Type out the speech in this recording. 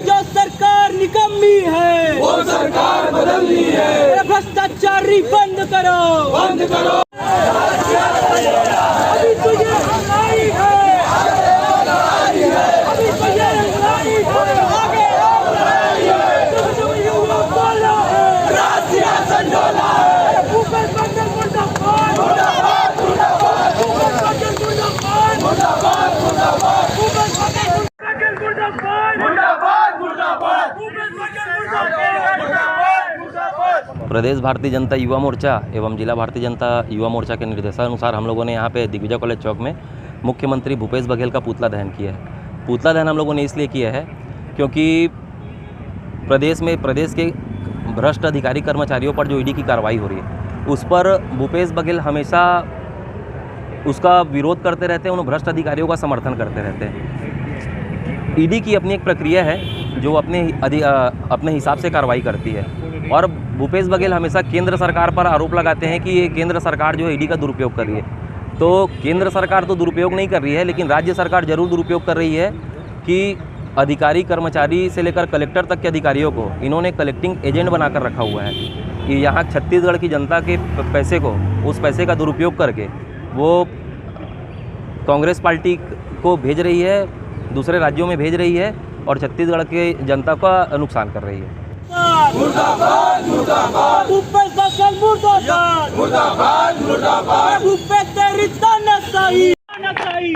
जो सरकार निकम्मी है वो सरकार बदलनी है, भ्रष्टाचारी बंद करो, बंद करो। अभी तुझे लड़ाई है, अभी तुझे लड़ाई है, आगे आओ लड़ाई है, तुम युवा बोलो है, राष्ट्रीय संडोला है, भूपेश बघेल मुर्दाबाद, मुर्दाबाद मुर्दाबाद, भूपेश बघेल मुर्दाबाद, मुर्दाबाद मुर्दाबाद, भूपेश बघेल मुर्दाबाद, मुर्दाबाद मुर्दाबाद, भूपेश बघेल मुर्दाबाद, मुर्दाबाद। प्रदेश भारतीय जनता युवा मोर्चा एवं जिला भारतीय जनता युवा मोर्चा के निर्देशानुसार हम लोगों ने यहाँ पे दिग्विजय कॉलेज चौक में मुख्यमंत्री भूपेश बघेल का पुतला दहन किया है। पुतला दहन हम लोगों ने इसलिए किया है क्योंकि प्रदेश के भ्रष्ट अधिकारी कर्मचारियों पर जो ईडी की कार्रवाई हो रही है उस पर भूपेश बघेल हमेशा उसका विरोध करते रहते हैं, उन भ्रष्ट अधिकारियों का समर्थन करते रहते हैं। ईडी की अपनी एक प्रक्रिया है जो अपने हिसाब से कार्रवाई करती है और भूपेश बघेल हमेशा केंद्र सरकार पर आरोप लगाते हैं कि ये केंद्र सरकार जो है ईडी का दुरुपयोग कर रही है। तो केंद्र सरकार तो दुरुपयोग नहीं कर रही है, लेकिन राज्य सरकार जरूर दुरुपयोग कर रही है कि अधिकारी कर्मचारी से लेकर कलेक्टर तक के अधिकारियों को इन्होंने कलेक्टिंग एजेंट बनाकर रखा हुआ है कि यहाँ छत्तीसगढ़ की जनता के पैसे को, उस पैसे का दुरुपयोग करके वो कांग्रेस पार्टी को भेज रही है, दूसरे राज्यों में भेज रही है और छत्तीसगढ़ के जनता का नुकसान कर रही है। मुर्दाबाद मुर्दाबाद, भूपेश बघेल मुर्दाबाद, मुर्दाबाद मुर्दाबाद, भूपेश तेरी तानाशाही, तानाशाही।